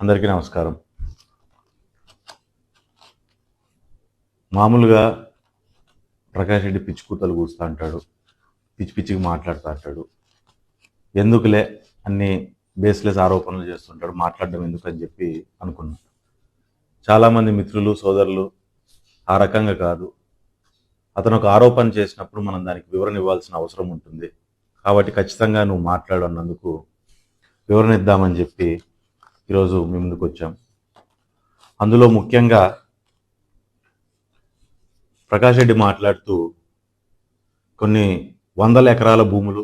అందరికీ నమస్కారం. మామూలుగా ప్రకాష్ రెడ్డి పిచ్చి కూతలు కూస్తూ అంటాడు, పిచ్చి పిచ్చిగా మాట్లాడుతూ అంటాడు. ఎందుకులే అన్ని బేస్లెస్ ఆరోపణలు చేస్తుంటాడు, మాట్లాడడం ఎందుకని చెప్పి అనుకున్నాను. చాలామంది మిత్రులు సోదరులు ఆ రకంగా కాదు, అతను ఒక ఆరోపణ చేసినప్పుడు మనం దానికి వివరణ ఇవ్వాల్సిన అవసరం ఉంటుంది. కాబట్టి ఖచ్చితంగా నువ్వు మాట్లాడు అన్నందుకు వివరణ ఇద్దామని చెప్పి ఈరోజు మీ ముందుకు వచ్చాం. అందులో ముఖ్యంగా ప్రకాష్ రెడ్డి మాట్లాడుతూ కొన్ని వందల ఎకరాల భూములు,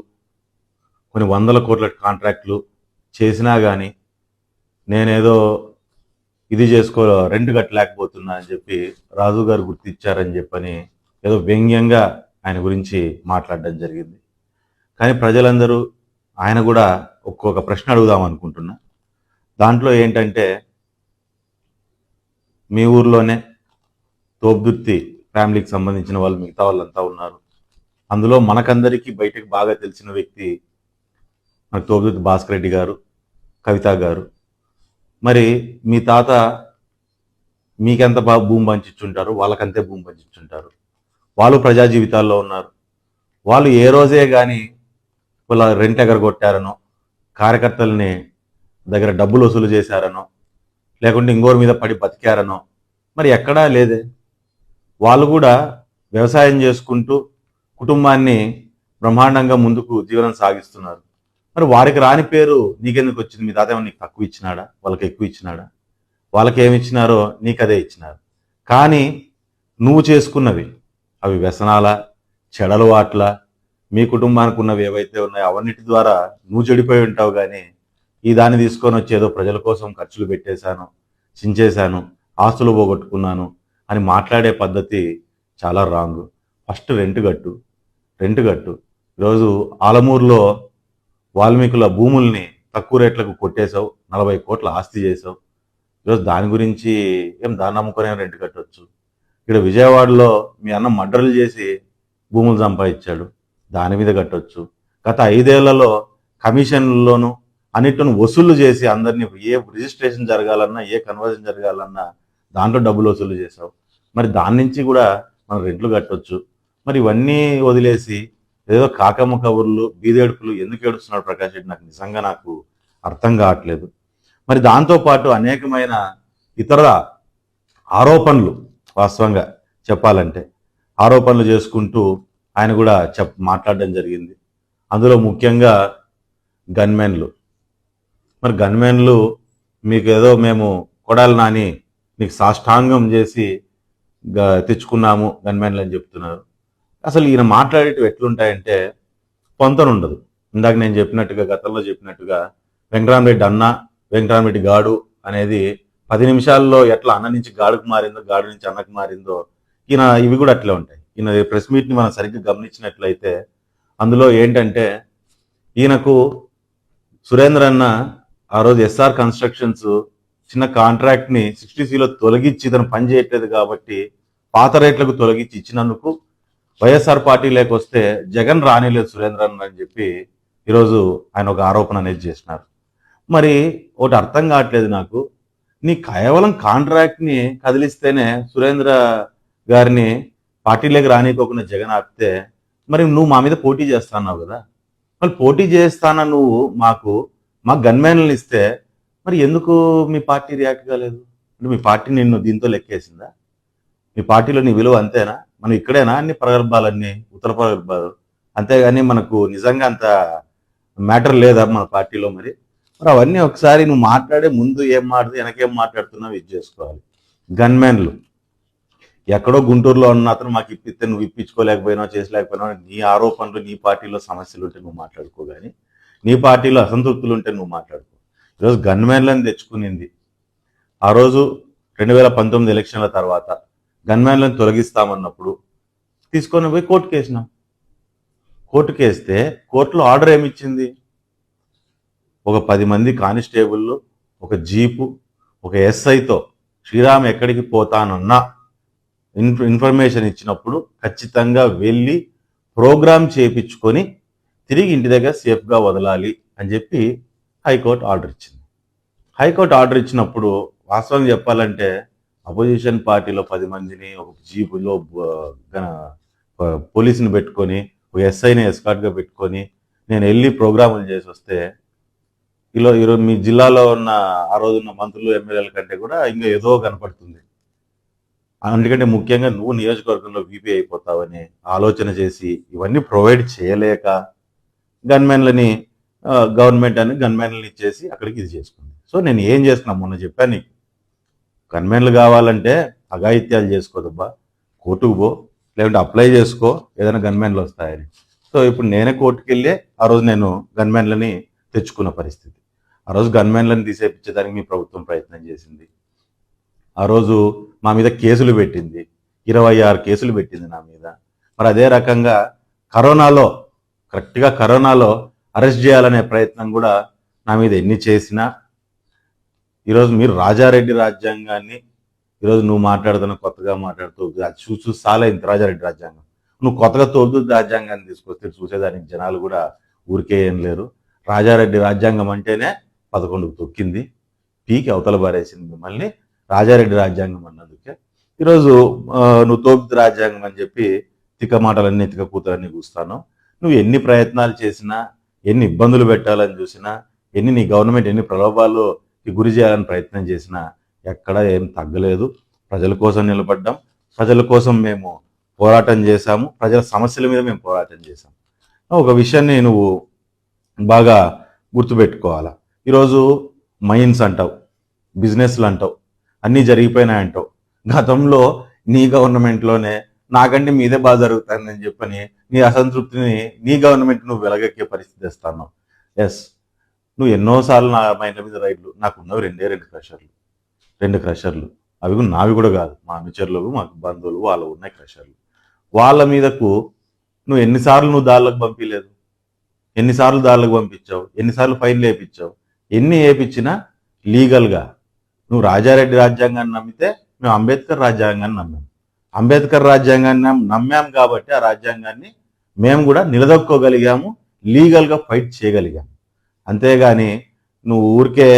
కొన్ని వందల కోట్ల కాంట్రాక్టులు చేసినా కానీ నేనేదో ఇది రెంట్ కట్టలేకపోతున్నా అని చెప్పి రాజు గారు గుర్తిచ్చారని చెప్పని ఏదో వ్యంగ్యంగా ఆయన గురించి మాట్లాడడం జరిగింది. కానీ ప్రజలందరూ ఆయన కూడా ఒక్కొక్క ప్రశ్న అడుగుదాం అనుకుంటున్నా. దాంట్లో ఏంటంటే, మీ ఊర్లోనే తోపుదుర్తి ఫ్యామిలీకి సంబంధించిన వాళ్ళు మిగతా వాళ్ళంతా ఉన్నారు. అందులో మనకందరికీ బయటకు బాగా తెలిసిన వ్యక్తి మనకు తోపుదుర్తి భాస్కర్ రెడ్డి గారు, కవిత గారు. మరి మీ తాత మీకెంత భూమి పంచిచ్చుంటారు, వాళ్ళకంతే భూమి పంచిచ్చుంటారు. వాళ్ళు ప్రజా జీవితాల్లో ఉన్నారు. వాళ్ళు ఏ రోజే కానీ వాళ్ళ రెంట్ ఎగరగొట్టారనో, కార్యకర్తల్ని దగ్గర డబ్బులు వసూలు చేశారనో, లేకుంటే ఇంకోరి మీద పడి బతికారనో మరి ఎక్కడా లేదే. వాళ్ళు కూడా వ్యవసాయం చేసుకుంటూ కుటుంబాన్ని బ్రహ్మాండంగా ముందుకు జీవనం సాగిస్తున్నారు. మరి వారికి రాని పేరు నీకెందుకు వచ్చింది? మీ తాత ఏమన్నా నీకు తక్కువ ఇచ్చినాడా, వాళ్ళకి ఎక్కువ ఇచ్చినాడా? వాళ్ళకి ఏమి ఇచ్చినారో నీకు అదే ఇచ్చినారు. కానీ నువ్వు చేసుకున్నవి అవి వ్యసనాల, చెడలవాట్ల, మీ కుటుంబానికి ఉన్నవి ఏవైతే ఉన్నాయో అవన్నిటి ద్వారా నువ్వు చెడిపోయి ఉంటావు. కానీ ఈ దాన్ని తీసుకొని వచ్చి ఏదో ప్రజల కోసం ఖర్చులు పెట్టేశాను, చించేశాను, ఆస్తులు పోగొట్టుకున్నాను అని మాట్లాడే పద్ధతి చాలా రాంగ్. ఫస్ట్ రెంట్ కట్టు. ఈరోజు ఆలమూరులో వాల్మీకుల భూముల్ని తక్కువ రేట్లకు కొట్టేశావు, 40 కోట్ల ఆస్తి చేసావు. ఈరోజు దాని గురించి దాన్ని నమ్ముకొని రెంట్ కట్టవచ్చు. ఇక్కడ విజయవాడలో మీ అన్న మర్డర్లు చేసి భూములు సంపాదించాడు, దాని మీద కట్టవచ్చు. గత 5 ఏళ్లలో కమిషన్లలోనూ అన్నిటిని వసూలు చేసి అందరినీ ఏ రిజిస్ట్రేషన్ జరగాలన్నా, ఏ కన్వర్జన్ జరగాలన్నా దాంట్లో డబ్బులు వసూలు చేసావు. మరి దాని నుంచి కూడా మనం రెంట్లు కట్టవచ్చు. మరి ఇవన్నీ వదిలేసి ఏదో కాకమ్మ కబుర్లు, బీదేడుపులు ఎందుకు ఏడుస్తున్నాడు ప్రకాష్ రెడ్డి? నాకు అర్థం కావట్లేదు. మరి దాంతోపాటు అనేకమైన ఇతర ఆరోపణలు, వాస్తవంగా చెప్పాలంటే ఆరోపణలు చేసుకుంటూ ఆయన కూడా మాట్లాడడం జరిగింది. అందులో ముఖ్యంగా గన్మెన్లు. మరి గన్మెన్లు మీకు ఏదో మేము కొడాలి నాని నీకు సాష్టాంగం చేసి తెచ్చుకున్నాము గన్మెన్లు అని చెప్తున్నారు. అసలు ఈయన మాట్లాడేటివి ఎట్లుంటాయంటే పొంతనుండదు. ఇందాక నేను చెప్పినట్టుగా, గతంలో చెప్పినట్టుగా వెంకటరామరెడ్డి అన్న, వెంకటరామరెడ్డి గాడు అనేది 10 నిమిషాల్లో ఎట్లా అన్న నుంచి గాడుకు మారిందో, గాడు నుంచి అన్నకు మారిందో ఈయన ఇవి కూడా అట్లే ఉంటాయి. ఈయన ప్రెస్ మీట్ని మనం సరిగ్గా గమనించినట్లయితే అందులో ఏంటంటే, ఈయనకు సురేంద్ర అన్న ఆ రోజు ఎస్ఆర్ కన్స్ట్రక్షన్స్ చిన్న కాంట్రాక్ట్ని 60Cలో తొలగించి ఇతను పని చేయట్లేదు కాబట్టి పాత రేట్లకు తొలగించి ఇచ్చినందుకు వైఎస్ఆర్ పార్టీ లేకొస్తే జగన్ రానిలేదు సురేంద్ర అన్న అని చెప్పి ఈరోజు ఆయన ఒక ఆరోపణ అనేది చేసినారు. మరి ఒకటి అర్థం కావట్లేదు నాకు, నీ కేవలం కాంట్రాక్ట్ని కదిలిస్తేనే సురేంద్ర గారిని పార్టీలోకి రానికోకుండా జగన్ ఆపితే, మరి నువ్వు మా మీద పోటీ చేస్తున్నావు కదా, మరి పోటీ చేస్తానా నువ్వు మాకు గన్మ్యాన్లను ఇస్తే మరి ఎందుకు మీ పార్టీ రియాక్ట్ కాలేదు? అంటే మీ పార్టీ నిన్ను దీంతో లెక్కేసిందా? మీ పార్టీలో నీ విలువ అంతేనా? మనం ఇక్కడేనా అన్ని ప్రగల్భాలన్నీ, ఉత్తర ప్రగల్భాలు, అంతేగాని మనకు నిజంగా అంత మ్యాటర్ లేదా మన పార్టీలో? మరి అవన్నీ ఒకసారి నువ్వు మాట్లాడే ముందు ఏం మాట్లాడు, వెనకేం మాట్లాడుతున్నావు ఇది చేసుకోవాలి. గన్మెన్లు ఎక్కడో గుంటూరులో ఉన్న అతను మాకు ఇప్పిస్తే నువ్వు ఇప్పించుకోలేకపోయినావు, చేసలేకపోయినావు, నీ ఆరోపణలు, నీ పార్టీలో సమస్యలు ఉంటే నువ్వు మాట్లాడుకో, కానీ నీ పార్టీలో అసంతృప్తులు ఉంటే నువ్వు మాట్లాడుకో. ఈరోజు గన్మెన్లను తెచ్చుకునింది ఆ రోజు 2019 ఎలక్షన్ల తర్వాత గన్మెన్లను తొలగిస్తామన్నప్పుడు తీసుకొని పోయి కోర్టుకేసినాం. కోర్టుకేస్తే కోర్టులో ఆర్డర్ ఏమిచ్చింది? ఒక 10 మంది కానిస్టేబుళ్ళు, ఒక జీపు, ఒక ఎస్ఐతో శ్రీరామ్ ఎక్కడికి పోతానన్నా ఇన్ఫర్మేషన్ ఇచ్చినప్పుడు ఖచ్చితంగా వెళ్ళి ప్రోగ్రామ్ చేయించుకొని తిరిగి ఇంటి దగ్గర సేఫ్గా వదలాలి అని చెప్పి హైకోర్టు ఆర్డర్ ఇచ్చింది. హైకోర్టు ఆర్డర్ ఇచ్చినప్పుడు వాస్తవంగా చెప్పాలంటే అపోజిషన్ పార్టీలో 10 మందిని ఒక జీపులో పోలీసుని పెట్టుకొని ఒక ఎస్ఐని ఎస్కార్ట్గా పెట్టుకొని నేను వెళ్ళి ప్రోగ్రాములు చేసి వస్తే ఈరోజు మీ జిల్లాలో ఉన్న ఆ రోజున్న మంత్రులు ఎమ్మెల్యేల కంటే కూడా ఇంకా ఏదో కనపడుతుంది. అందుకంటే ముఖ్యంగా నువ్వు నియోజకవర్గంలో వీపీ అయిపోతావని ఆలోచన చేసి ఇవన్నీ ప్రొవైడ్ చేయలేక గన్మెన్లని గవర్నమెంట్ అని గన్మెన్లని ఇచ్చేసి అక్కడికి ఇది చేసుకుంది. సో నేను ఏం చేస్తున్నా మొన్న చెప్పాను నీకు, గన్మెన్లు కావాలంటే అఘాయిత్యాలు చేసుకోదబ్బా, కోర్టుకు పో, లేదంటే అప్లై చేసుకో, ఏదైనా గన్మెన్లు వస్తాయని. సో ఇప్పుడు నేనే కోర్టుకు వెళ్ళి ఆ రోజు నేను గన్మెన్లని తెచ్చుకున్న పరిస్థితి. ఆ రోజు గన్మెన్లను తీసేపించేదానికి మీ ప్రభుత్వం ప్రయత్నం చేసింది. ఆ రోజు మా మీద కేసులు పెట్టింది, 26 కేసులు పెట్టింది నా మీద. మరి అదే రకంగా కరోనాలో అరెస్ట్ చేయాలనే ప్రయత్నం కూడా నా మీద ఎన్ని చేసినా, ఈరోజు మీరు రాజారెడ్డి రాజ్యాంగాన్ని ఈరోజు నువ్వు మాట్లాడుతున్న కొత్తగా మాట్లాడుతూ చూసి సాలైంది రాజారెడ్డి రాజ్యాంగం. నువ్వు కొత్తగా తోలుతూ రాజ్యాంగాన్ని తీసుకొస్తే చూసేదానికి జనాలు కూడా ఊరికే ఏం లేరు. రాజారెడ్డి రాజ్యాంగం అంటేనే 11కు తొక్కింది, పీకి అవతల బారేసింది మిమ్మల్ని రాజారెడ్డి రాజ్యాంగం అన్నందుకే. ఈరోజు నువ్వు తోపుతు రాజ్యాంగం అని చెప్పి తిక్క మాటలన్నీ తిక్క కూతురన్నీ కూస్తాను. నువ్వు ఎన్ని ప్రయత్నాలు చేసినా, ఎన్ని ఇబ్బందులు పెట్టాలని చూసినా, నీ గవర్నమెంట్ ఎన్ని ప్రలోభాలుకి గురి చేయాలని ప్రయత్నం చేసినా ఎక్కడా ఏం తగ్గలేదు. ప్రజల కోసం నిలబడ్డాం, ప్రజల కోసం మేము పోరాటం చేశాము, ప్రజల సమస్యల మీద మేము పోరాటం చేశాము. ఒక విషయాన్ని నువ్వు బాగా గుర్తుపెట్టుకోవాలా. ఈరోజు మైన్స్ అంటావు, బిజినెస్లు అంటావు, అన్నీ జరిగిపోయినాయంటావు. గతంలో నీ గవర్నమెంట్లోనే నాకంటే మీదే బాగా జరుగుతుందని చెప్పని నీ అసంతృప్తిని నీ గవర్నమెంట్ నువ్వు వెలగెక్కే పరిస్థితి తెస్తాను. ఎస్, నువ్వు ఎన్నోసార్లు మా ఇంటి మీద రైడ్లు, నాకు ఉన్నవి రెండు క్రషర్లు, అవి కూడా నావి కూడా కాదు, మా అనుచరులు, మాకు బంధువులు వాళ్ళు ఉన్నాయి క్రషర్లు. వాళ్ళ మీదకు నువ్వు ఎన్నిసార్లు దాళ్ళకు పంపించలేదు, ఎన్నిసార్లు దాళ్ళకు పంపించావు, ఎన్నిసార్లు ఫైన్లు వేయించావు. ఎన్ని వేయించినా లీగల్గా. నువ్వు రాజారెడ్డి రాజ్యాంగాన్ని నమ్మితే మేము అంబేద్కర్ రాజ్యాంగాన్ని నమ్మాం. అంబేద్కర్ రాజ్యాంగాన్ని నమ్మాం కాబట్టి ఆ రాజ్యాంగాన్ని మేము కూడా నిలదొక్కోగలిగాము, లీగల్గా ఫైట్ చేయగలిగాము. అంతేగాని నువ్వు ఊరికే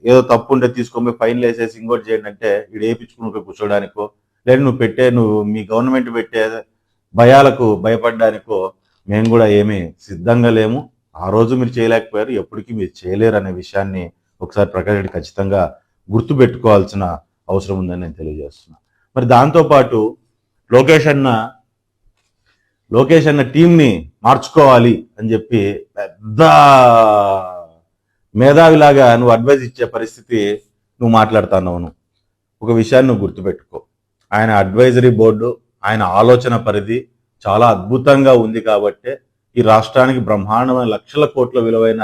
ఏదో తప్పు ఉంటే తీసుకొని ఫైన్లు వేసేసి ఇంకోటి చేయండి అంటే ఇటు వేయించుకుని కూర్చోడానికో, లేదా నువ్వు మీ గవర్నమెంట్ పెట్టే భయాలకు భయపడడానికో మేము కూడా ఏమీ సిద్ధంగా లేము. ఆ రోజు మీరు చేయలేకపోయారు, ఎప్పటికీ మీరు చేయలేరు అనే విషయాన్ని ఒకసారి ప్రకాష్ రెడ్డి ఖచ్చితంగా గుర్తుపెట్టుకోవాల్సిన అవసరం ఉందని నేను తెలియజేస్తున్నా. మరి దాంతోపాటు లోకేష్ అన్న టీంని మార్చుకోవాలి అని చెప్పి పెద్ద మేధావిలాగా నువ్వు అడ్వైజ్ ఇచ్చే పరిస్థితి నువ్వు మాట్లాడుతున్నావు. ఒక విషయాన్ని నువ్వు గుర్తుపెట్టుకో, ఆయన అడ్వైజరీ బోర్డు, ఆయన ఆలోచన పరిధి చాలా అద్భుతంగా ఉంది కాబట్టే ఈ రాష్ట్రానికి బ్రహ్మాండమైన లక్షల కోట్ల విలువైన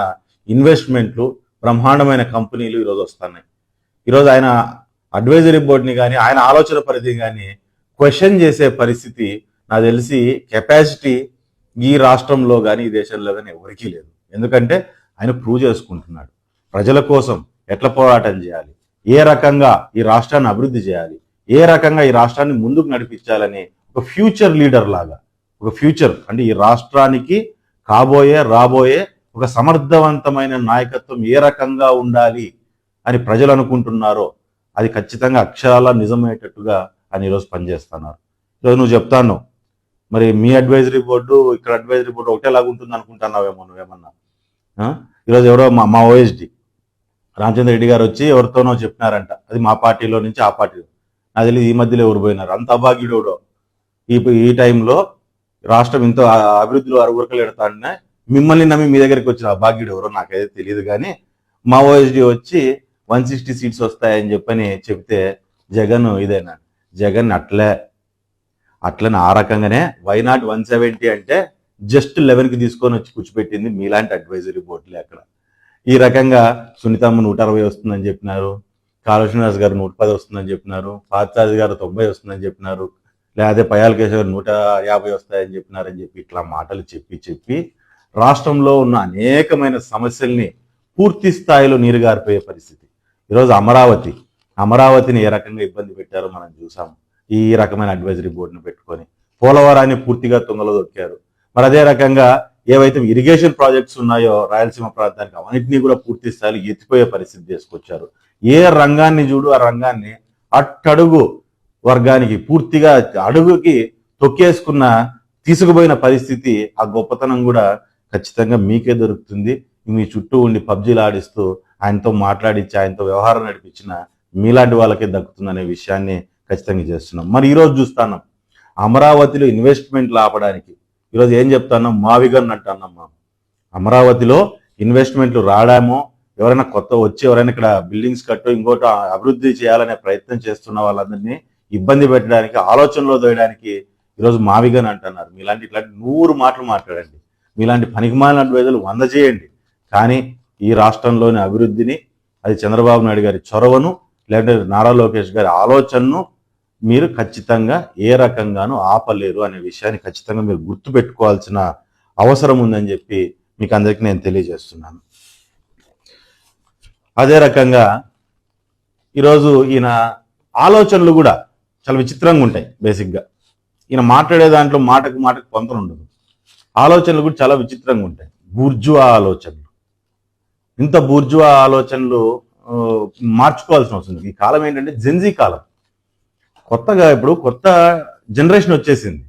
ఇన్వెస్ట్మెంట్లు, బ్రహ్మాండమైన కంపెనీలు ఈరోజు వస్తున్నాయి. ఈరోజు ఆయన అడ్వైజరీ బోర్డుని కానీ ఆయన ఆలోచన పరిధి కానీ క్వశ్చన్ చేసే పరిస్థితి నాకు తెలిసి కెపాసిటీ ఈ రాష్ట్రంలో కానీ ఈ దేశంలో కానీ ఎవరికీ లేదు. ఎందుకంటే ఆయన ప్రూవ్ చేసుకుంటున్నాడు ప్రజల కోసం ఎట్లా పోరాటం చేయాలి, ఏ రకంగా ఈ రాష్ట్రాన్ని అభివృద్ధి చేయాలి, ఏ రకంగా ఈ రాష్ట్రాన్ని ముందుకు నడిపించాలని ఒక ఫ్యూచర్ లీడర్ లాగా, ఒక ఫ్యూచర్ అంటే ఈ రాష్ట్రానికి రాబోయే ఒక సమర్థవంతమైన నాయకత్వం ఏ రకంగా ఉండాలి అని ప్రజలు అనుకుంటున్నారో అది ఖచ్చితంగా అక్షరాల నిజమయ్యేటట్టుగా ఆయన ఈరోజు పనిచేస్తున్నారు. ఈరోజు నువ్వు చెప్తాను, మరి మీ అడ్వైజరీ బోర్డు ఇక్కడ అడ్వైజరీ బోర్డు ఒకటేలాగా ఉంటుంది అనుకుంటున్నావేమో నువ్వేమన్నా. ఈరోజు ఎవరో మా ఓఎస్డి రామచంద్ర రెడ్డి గారు వచ్చి ఎవరితోనో చెప్పినారంట, అది మా పార్టీలో నుంచి ఆ పార్టీలో, నాకు తెలియదు ఈ మధ్యలో ఎవరు పోయినారు. అంత అభాగ్యుడు ఈ టైంలో రాష్ట్రం ఇంత అభివృద్ధిలో అరుగురకలు ఎడతాడనే మిమ్మల్ని నమ్మి మీ దగ్గరికి వచ్చిన అభాగ్యుడు ఎవరో నాకైతే తెలియదు. కానీ మా ఓఎస్డి వచ్చి 160 సీట్స్ వస్తాయని చెప్పని చెప్తే జగన్ అట్లని ఆ రకంగానే వైనాట్ 170 అంటే జస్ట్ 11కి తీసుకొని వచ్చి కూర్చోపెట్టింది మీలాంటి అడ్వైజరీ బోర్డులే. అక్కడ ఈ రకంగా సునీతమ్మ 160 వస్తుందని చెప్పినారు, కాళ శ్రీనివాస్ గారు 110 వస్తుందని చెప్పినారు, పార్థసారథి గారు 90 వస్తుందని చెప్పినారు, లేదా పయాల కేశవ్ గారు 150 వస్తాయని చెప్పినారని చెప్పి ఇట్లా మాటలు చెప్పి రాష్ట్రంలో ఉన్న అనేకమైన సమస్యల్ని పూర్తి స్థాయిలో నీరుగారిపోయే పరిస్థితి. ఈరోజు అమరావతిని ఏ రకంగా ఇబ్బంది పెట్టారో మనం చూసాము. ఈ రకమైన అడ్వైజరీ బోర్డుని పెట్టుకొని పోలవరాన్ని పూర్తిగా తుంగలో దొక్కారు. మరి అదే రకంగా ఏవైతే ఇరిగేషన్ ప్రాజెక్ట్స్ ఉన్నాయో రాయలసీమ ప్రాంతానికి అవన్నింటినీ కూడా పూర్తి స్థాయిలో ఎత్తిపోయే పరిస్థితి తీసుకొచ్చారు. ఏ రంగాన్ని చూడు ఆ రంగాన్ని అట్టడుగు వర్గానికి పూర్తిగా అడుగుకి తొక్కేసుకున్న తీసుకుపోయిన పరిస్థితి, ఆ గొప్పతనం కూడా ఖచ్చితంగా మీకే దొరుకుతుంది. మీ చుట్టూ ఉండి పబ్జీలు ఆడిస్తూ ఆయనతో మాట్లాడించి ఆయనతో వ్యవహారం నడిపించిన మీలాంటి వాళ్ళకే దక్కుతుందనే విషయాన్ని ఖచ్చితంగా చేస్తున్నాం. మరి ఈరోజు చూస్తున్నాం అమరావతిలో ఇన్వెస్ట్మెంట్లు ఆపడానికి ఈరోజు ఏం చెప్తాను, మావిగన్ అంటున్నాం. అమరావతిలో ఇన్వెస్ట్మెంట్లు రావడమో, ఎవరైనా కొత్త వచ్చి ఎవరైనా ఇక్కడ బిల్డింగ్స్ కట్టు ఇంకోటి అభివృద్ధి చేయాలనే ప్రయత్నం చేస్తున్న వాళ్ళందరినీ ఇబ్బంది పెట్టడానికి, ఆలోచనలో దోయడానికి ఈరోజు మావిగన్ అంటున్నారు. ఇట్లాంటి 100 మాటలు మాట్లాడండి, మీలాంటి పనికిమాలిన వేదలు 100 చేయండి, కానీ ఈ రాష్ట్రంలోని అభివృద్ధిని, అది చంద్రబాబు నాయుడు గారి చొరవను లేదంటే నారా లోకేష్ గారి ఆలోచనను మీరు ఖచ్చితంగా ఏ రకంగానూ ఆపలేరు అనే విషయాన్ని ఖచ్చితంగా మీరు గుర్తుపెట్టుకోవాల్సిన అవసరం ఉందని చెప్పి మీకు అందరికీ నేను తెలియజేస్తున్నాను. అదే రకంగా ఈరోజు ఈయన ఆలోచనలు కూడా చాలా విచిత్రంగా ఉంటాయి. బేసిక్గా ఈయన మాట్లాడే దాంట్లో మాటకు పొంతన ఉండదు. ఆలోచనలు కూడా చాలా విచిత్రంగా ఉంటాయి. బూర్జువా ఆలోచనలు, ఇంత బూర్జువా ఆలోచనలు మార్చుకోవాల్సిన అవసరం ఉంది. ఈ కాలం ఏంటంటే జెన్జీ కాలం. కొత్తగా ఇప్పుడు కొత్త జనరేషన్ వచ్చేసింది.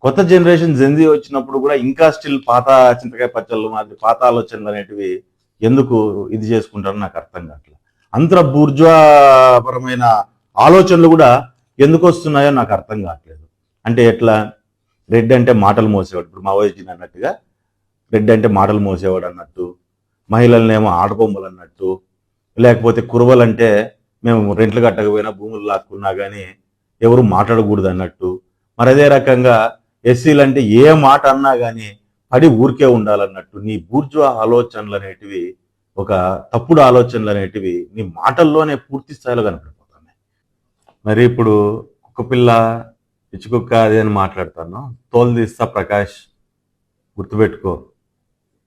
కొత్త జనరేషన్ జెన్జీ వచ్చినప్పుడు కూడా ఇంకా స్టిల్ పాత చింతకాయ పచ్చళ్ళు మాదిరి పాత ఆలోచనలు అనేటివి ఎందుకు ఇది చేసుకుంటారో నాకు అర్థం కావట్లేదు. అంతర బూర్జువాపరమైన ఆలోచనలు కూడా ఎందుకు వస్తున్నాయో నాకు అర్థం కావట్లేదు. అంటే ఎట్లా, రెడ్ అంటే మాటలు మోసేవాడు, ఇప్పుడు మావోయిస్టుని అన్నట్టుగా రెడ్ అంటే మాటలు మోసేవాడు అన్నట్టు, మహిళలనేమో ఆటబొమ్మలు అన్నట్టు, లేకపోతే కురవలంటే మేము రెంట్లు కట్టకపోయినా భూములు లాక్కున్నా కానీ ఎవరు మాట్లాడకూడదు అన్నట్టు. మరి అదే రకంగా ఎస్సీలు అంటే ఏ మాట అన్నా కానీ పడి ఊరికే ఉండాలన్నట్టు. నీ బూర్జువా ఆలోచనలు అనేటివి, ఒక తప్పుడు ఆలోచనలు అనేటివి నీ మాటల్లోనే పూర్తి స్థాయిలో కనపడిపోతున్నాయి. మరి ఇప్పుడు కుక్కపిల్ల పిచ్చుకుక్క అది అని మాట్లాడతాను, తోలు తీస్తా ప్రకాష్, గుర్తుపెట్టుకో.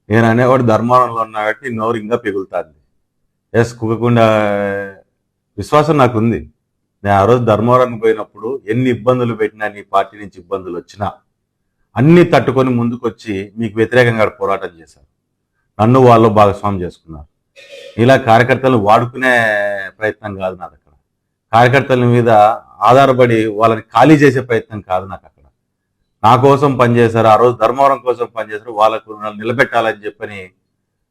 నేను అనేవాడు ధర్మవరంలో ఉన్నా కాబట్టి నోరు ఇంకా పెగులుతుంది. ఎస్, కుక్కకుండా విశ్వాసం నాకుంది. నేను ఆ రోజు ధర్మవరానికి పోయినప్పుడు ఎన్ని ఇబ్బందులు పెట్టినా, నీ పార్టీ నుంచి ఇబ్బందులు వచ్చినా అన్ని తట్టుకొని ముందుకొచ్చి మీకు వ్యతిరేకంగా పోరాటం చేశారు. నన్ను వాళ్ళు భాగస్వామ్యం చేసుకున్నారు. ఇలా కార్యకర్తలను వాడుకునే ప్రయత్నం కాదు నాది అక్కడ. కార్యకర్తల మీద ఆధారపడి వాళ్ళని ఖాళీ చేసే ప్రయత్నం కాదు నాకు అక్కడ. నా కోసం పనిచేశారు, ఆ రోజు ధర్మవరం కోసం పనిచేశారు, వాళ్ళకు నిలబెట్టాలని చెప్పని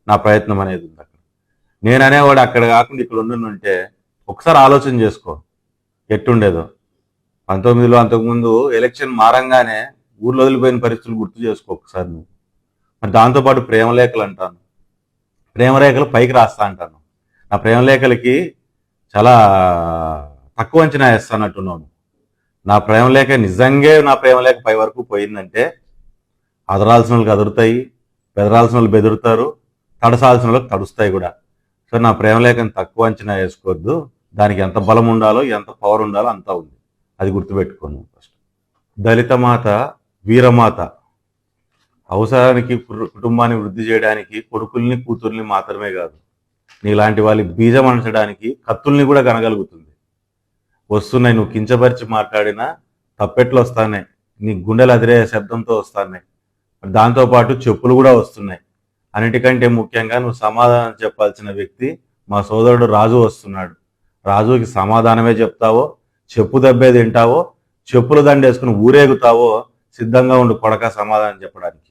నా ప్రయత్నం అనేది ఉంది అక్కడ. నేను అనేవాడు అక్కడ కాకుండా ఇక్కడ ఉంటే ఒకసారి ఆలోచన చేసుకో ఎట్టుండేదో. 19లో అంతకుముందు ఎలక్షన్ మారంగానే ఊర్లో వదిలిపోయిన పరిస్థితులు గుర్తు చేసుకో ఒకసారి నువ్వు. మరి దాంతోపాటు ప్రేమలేఖలు అంటాను, ప్రేమరేఖలు పైకి రాస్తా అంటాను. నా ప్రేమలేఖలకి చాలా తక్కువ అంచనా వేస్తానంటున్నాను. నా ప్రేమలేఖ నిజంగా నా ప్రేమలేఖ పై వరకు పోయిందంటే అదరాల్సిన వాళ్ళకి అదురుతాయి, బెదరాల్సిన వాళ్ళు బెదురుతారు, తడసాల్సిన వాళ్ళకి తడుస్తాయి కూడా. సో నా ప్రేమలేఖను తక్కువ అంచనా వేసుకోవద్దు. దానికి ఎంత బలం ఉండాలో, ఎంత పవర్ ఉండాలో అంతా ఉంది. అది గుర్తుపెట్టుకోను. ఫస్ట్ దళిత మాత, వీరమాత, అవసరానికి కుటుంబాన్ని వృద్ధి చేయడానికి కొడుకుల్ని కూతుర్ని మాత్రమే కాదు, నీలాంటి వాళ్ళ బీజం అనచడానికి కత్తుల్ని కూడా కనగలుగుతుంది. వస్తున్నాయి, నువ్వు కించపరిచి మాట్లాడినా తప్పెట్లు వస్తాయి, నీ గుండెలు అదిరే శబ్దంతో వస్తాయి, దాంతోపాటు చెప్పులు కూడా వస్తున్నాయి. అన్నిటికంటే ముఖ్యంగా నువ్వు సమాధానం చెప్పాల్సిన వ్యక్తి మా సోదరుడు రాజు వస్తున్నాడు. రాజుకి సమాధానమే చెప్తావో, చెప్పు దెబ్బే తింటావో, చెప్పులు దండేసుకుని ఊరేగుతావో సిద్ధంగా ఉండు కొడక సమాధానం చెప్పడానికి.